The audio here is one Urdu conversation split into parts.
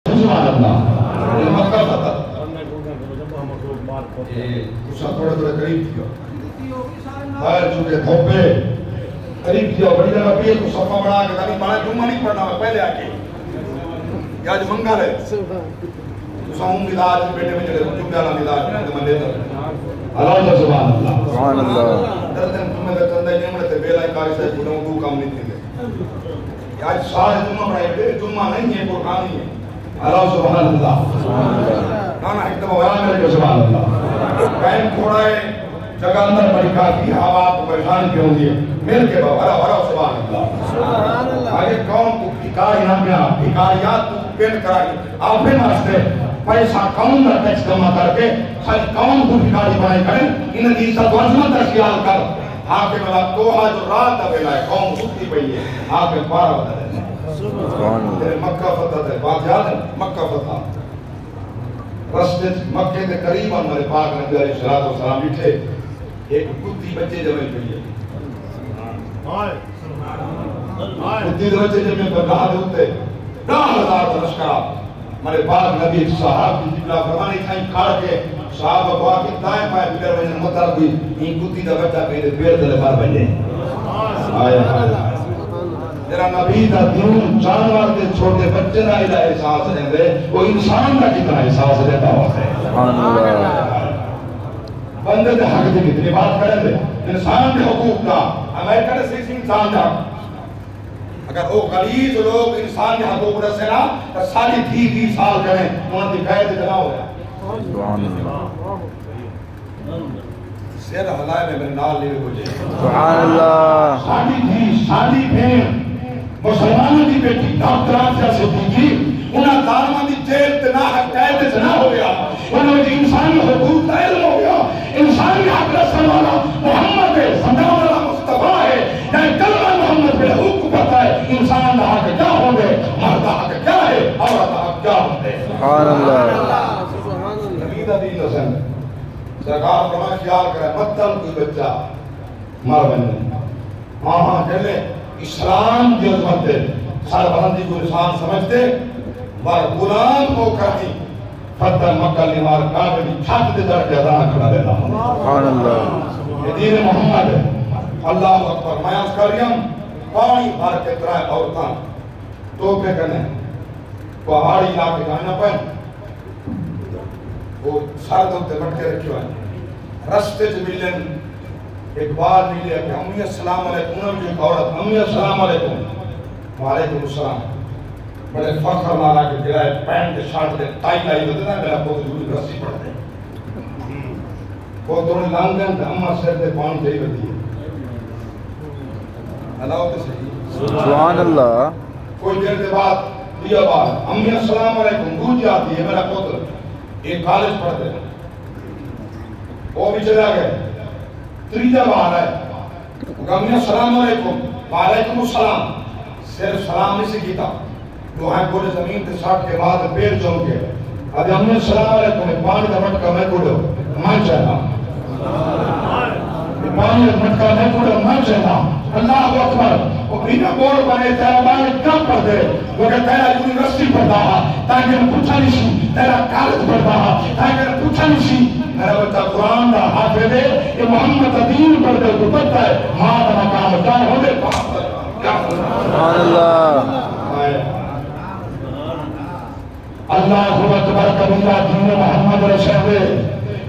سبحان اللہ مکہ فتح تسا تھوڑے تھوڑے قریب تھیو خیر چونکہ دھوپے قریب تھیو بڑی جگہ پیے تو صفحہ بڑھا کے تاکہ مانا جمعہ نہیں پڑھنا ہے پہلے آکے یا جو منگا رہے تسا ہوں مداج بیٹے میں چلے جمعہ اللہ مداج میں دے در اللہ سبحان اللہ سبحان اللہ دردن تمہیں دے تندہ نیمڑے تے بیلائی کاری سے چھوڑے ہوں دو کام نہیں تھے آج سارے جمعہ بڑھائے جمعہ نہیں ہے قرآن نہیں ہے اللہ سبحان اللہ نانا ایک دفعہ بیان کرے کہ سبحان اللہ قائم تھوڑا ہے جگہ اندر بڑی کافی ہوا آپ کو پریشان کیوں دیئے مل کے بابا بھرا سبحان اللہ آگے قوم کو بھکاریاں میں بھکاریات کو پین کرائی آپ بھی ناستے پیسہ قوم کا ٹیکس جمع کر کے خالی قوم کو بھکاری بنائے کریں ان کی عزت و عظمت کا خیال کر حاکم اللہ توحا جو رات اویلا ہے قوم سکتی پئی ہے حاکم پارا بتا ہے مکہ فتح ہے بات یاد ہے مکہ فتح رستے مکہ کے قریب ہمارے پاک نبی علیہ السلام بیٹھے ایک کتی بچے جمع پئی ہے کتی بچے جمع پر کہا ہوتے 10,000 لشکر ہمارے پاک نبی صاحب کی جبلا فرمانی کھائیں کھاڑ کے صحابہ کو آکے دائیں پائے بلر وجہ مطلب بھی این کتی دا بچہ کہیں پیر دلے بار بجے آیا تیرا نبی دا دیون جانور دے چھوٹے بچے نہ الہ احساس رہے دے وہ انسان دا کتنا احساس رہتا ہوتا ہے بندے دے حق دے کتنی بات کریں دے انسان دے حقوق کا امریکہ نے صرف انسان دے حق اگر وہ غلیظ لوگ انسان کے حقوق رسے نا تو سالی 30 سال کریں انہوں نے قید جنا ہو گیا سیر حلائے میں میرے نال لیوے ہو جائے سبحان اللہ سالی بھین مسلمانوں کی بیٹی ڈاکٹران سے صدیقی انہاں دارمان دی جیل تنا حق قید جنا ہو گیا انہوں نے انسانی حقوق کا علم ہو گیا انسانی حق رسل والا محمد ہے سندام والا مصطفیٰ ہے یعنی کلمہ محمد پہ حقوق کو پتا ہے انسان دا حق کیا ہوں گے مرد حق کیا ہے عورت حق کیا ہوں گے سبحان اللہ نبیدہ دین حسن سرکار فرمائے خیال کرے مطلب کوئی بچہ مر بننے ہاں کہلے اسلام کی عظمت دے سر بلندی کو انسان سمجھتے بار غلام کو کرتی فتح مکہ لیمار کعبے کی چھت دے جڑ کے اذان کھڑا دیتا سبحان اللہ یہ دین محمد ہے اللہ اکبر میں عرض کر رہی ہوں پانی بھر کے ترائے عورتاں توپے کرنے پہاڑی علاقے جانا پہن وہ سر دوتے بٹ کے رکھی ہوئے رستے سے ملن ایک بار ملے کہ امی السلام علیکم انہوں نے ایک عورت امی السلام علیکم وعلیکم السلام بڑے فخر مارا کہ جرائے پینٹ کے شارٹ دے ٹائی لائی ہوتے نا میرا بہت جوری رسی پڑھ دے وہ دونوں لانگن تھے اما سر دے پانی جائی ہوتی ہے اللہ ہوتے صحیح سبحان اللہ کوئی دیر دے بعد دیا بار امی السلام علیکم دور جاتی ہے میرا پوتر ایک کالج پڑھتے ہیں وہ بھی چلا گئے تریجہ بار ہے امی السلام علیکم وعلیکم السلام صرف سلام نہیں سکیتا جو ہیں پورے زمین کے ساتھ کے بعد پیر چون کے اب امی السلام علیکم پانی کا مٹکا میں کوڑو میں چاہتا پانی کا مٹکا میں کوڑو میں چاہتا اللہ اکبر وہ بینا بور بنے تیرا بارے کم پڑھ دے وہ کہ تیرا یونیورسٹی پڑھتا تاکہ میں پوچھا نہیں سی تیرا کالج پڑھتا تاکہ میں پوچھا نہیں سی میرا بچہ قرآن دا حافظ ہے کہ محمد دین پڑھ دے تو پتہ ہے ماں دا مقام جان ہو دے سبحان اللہ اللہ اکبر کبیرہ دین محمد رسول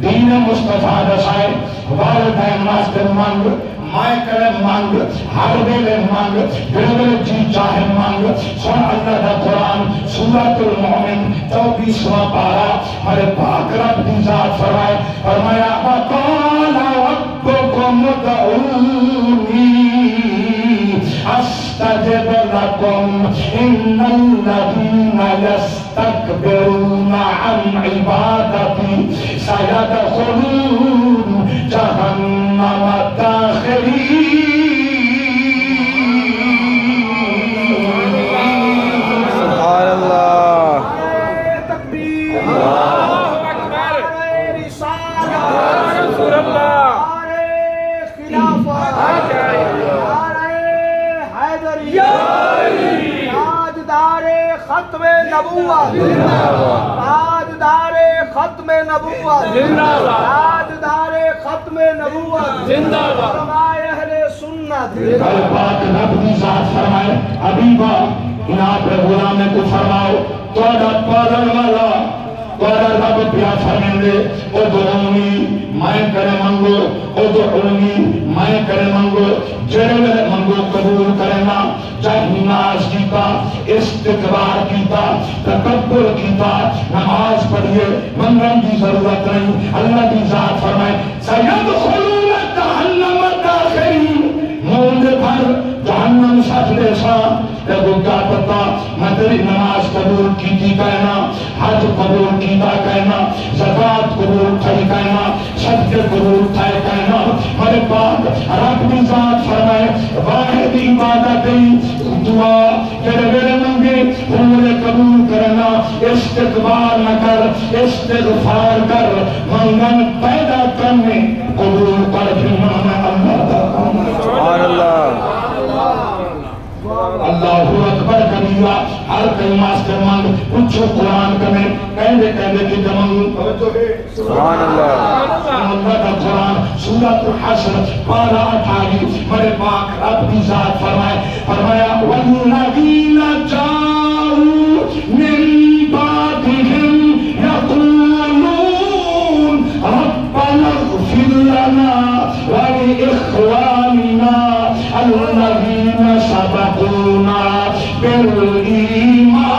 دین مصطفیٰ رسائے والدین ماسٹر مانگ مائے کرے مانگ ہر ویلے مانگ دل جی چاہے مانگ سن اللہ دا قرآن سورۃ المومن 24واں پارہ ہمارے پاک رب دی ذات فرمائے فرمایا وقال ربکم ادعونی استجب لکم ان الذین یستکبرون عن عبادتی سیدخلون جہنم سبحان اللہ تکبیر اللہ اکبر رسالہ رسول اللہ خلافت حیدری تاجدار ختم نبوت تاجدار ختم نبوت تاجدار ختم نبوت فرمائے اہل سنت کل پاک رب دی ذات فرمائے حبیبہ انہاں پر غلام نے کو فرماؤ توڑا پالن والا توڑا رب پیا فرمندے ادعونی میں کرے منگو ادعونی میں کرے منگو جڑے منگو قبول کرنا چاہے ناز کیتا استقبار کیتا تکبر کیتا نماز پڑھئے منگن کی ضرورت نہیں اللہ کی ذات فرمائے سیدخلون جہنم داخلین موند پر جہنم سجدے سا جب کیا پتا میں تیری نماز قبول کیتی کہنا حج قبول کیتا کہنا زکاة قبول تھائی کہنا صدقے قبول تھائی کہنا میرے پاک رب کی ذات فرمائے واحد عبادتیں دعا تیرے میرے منگے عمر قبول کرنا استقبال نہ کر استغفار کر منگن پیدا کرنے قبول کر جنہوں نے اللہ دا سبحان اللہ اللہ اکبر کبیرہ ہر کلمہ سے منگ کچھ قرآن کرنے کہندے کی جمنگ توجہ ہے سبحان اللہ اللہ کا قرآن سورۃ الحشر پارہ 28 میرے پاک رب کی ذات فرمایا وَالَّذِينَ جَاءُوا مِن بَعْدِهِمْ يَقُولُونَ رَبَّنَا اغْفِرْ لَنَا وَلِإِخْوَانِنَا الَّذِينَ سَبَقُونَا بِالْإِيمَانِ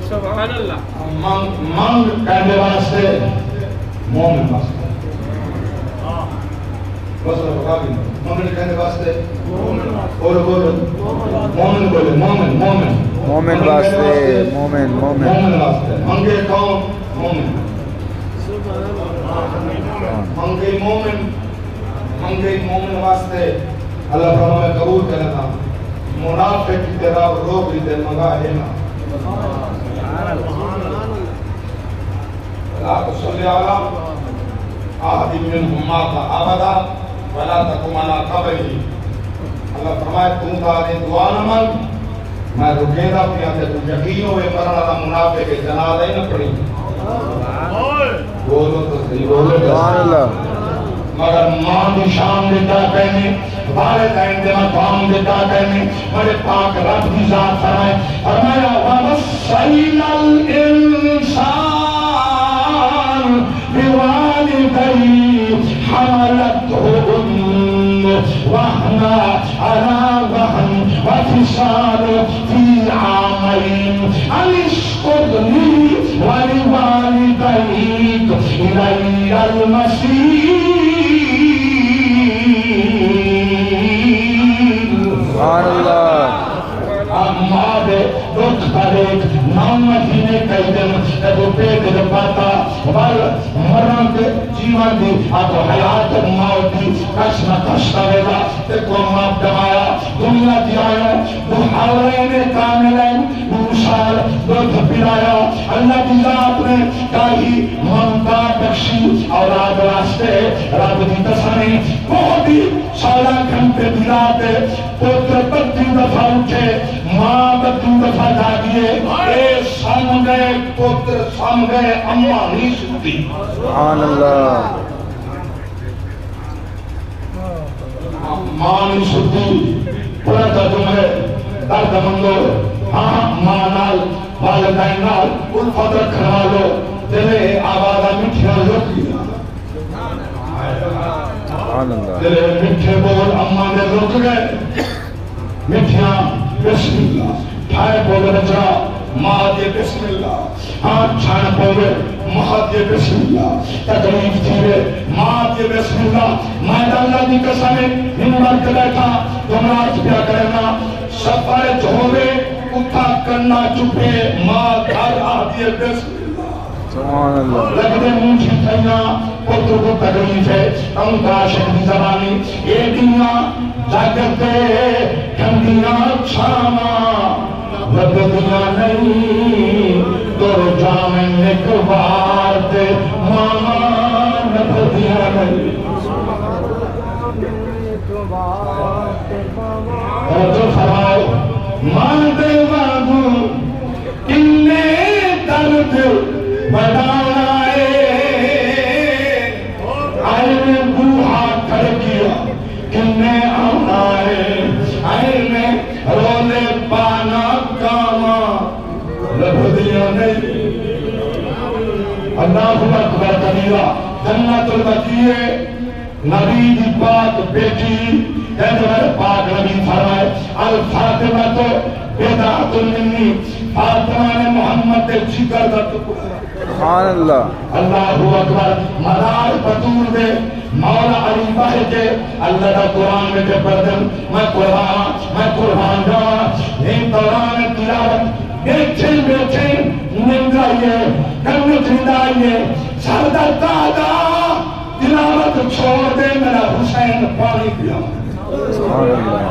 سبحان اللہ منگ کہنے واسطے مومن واسطے مومن کہنے واسطے بولو مومن بولے مومن واسطے مومن واسطے منگے کون مومن منگے مومن واسطے اللہ فرمائے قبول کرنا منافق کی طرح روک لیتے مگا ہے نا لا تصلی علی احد منہم مات ابدا ولا تقم علی قبرہ اللہ فرمائے تم تاری دعا نہ مانگ میں رکے دا پیا تے تو یقین ہوئے مرنا دا منافق جنازہ ہی نہ پڑھی بولو تو صحیح بولو سبحان اللہ مگر ماں دی شان دیتا کہنے والدین دے مقام دیتا کہنے میرے پاک رب کی ذات فرمایا وَوَصَّيْنَا الْإِنسَانَ بِوَالِدَيْهِ حَمَلَتْهُ أُمُّهُ وَهْنًا عَلَى وَهْنٍ وَفِصَالُهُ فِي عَامَيْنِ أَنِ اشْكُرْ لِي وَلِوَالِدَيْكَ إِلَيَّ الْمَصِيرُ سبحان اللہ ماں دے دکھ تاریخ 9 مہینے کئی دن تو پیٹ دے پاتا بل مرن دے جیون دی اب حیات موت دی کشنا کشنا ویلا تے کو ماں دمایا دنیا دی آیا محاورین کاملین 2 سال دکھ پلایا اللہ دی ذات نے کائی ممتا بخشی اولاد واسطے رب دی تسانی بہت ہی 16 گھنٹے دلاتے پتر بدی دفعہ اٹھے ماں بدی دفعہ جاگیے اے سام گئے پتر سام گئے اماں نہیں سکتی سبحان اللہ ماں نہیں سکتی پورا جمعے درد مندو ہاں ماں نال والدین نال الفت رکھنے والو دلے آبادہ مٹھیاں روکی دلے مٹھے بول اماں نے رک گئے مٹھیاں بسم اللہ ٹھائے بول رجا ماں دے بسم اللہ ہاں چھانے بولے ماں دے بسم اللہ تکلیف تھیوے ماں دے بسم اللہ میں اللہ دی قسمیں ہمت کے بیٹھا تمراج پیا کرنا سفر جھوڑے اٹھا کرنا چپے ماں گھر آدھے بسم سبحان اللہ لگنے مجھے تھینا پتر کو تکلیف ہے ان کا شکل زبانی یہ دنیا جاگتے کھندیاں چھاما رب دنیا نہیں دور جامن نکوار دے ماما رب دنیا نہیں اور تو فرماؤ ماندے وانگو کنے درد بڑھائے علم بوہا کھڑکیا کنے آنائے علم رولے پانا کاما لبھدیاں نہیں اللہ اکبر کبیرہ جنت البقیع نبی دی پاک بیٹی جنور پاک نبی فرمائے الفاطمہ تو بیدات منی فاطمہ نے محمد دے جگر دا ٹکڑا سبحان اللہ اللہ اکبر مدار بطور دے مولا علی باہے کے اللہ دا قرآن میں جب بردن میں قربان جاؤں ان دوران تلاوت بیٹھیں نندائیے کنت نندائیے سردہ دادا تلاوت چھوڑ دے میرا حسین پانی پیا سبحان اللہ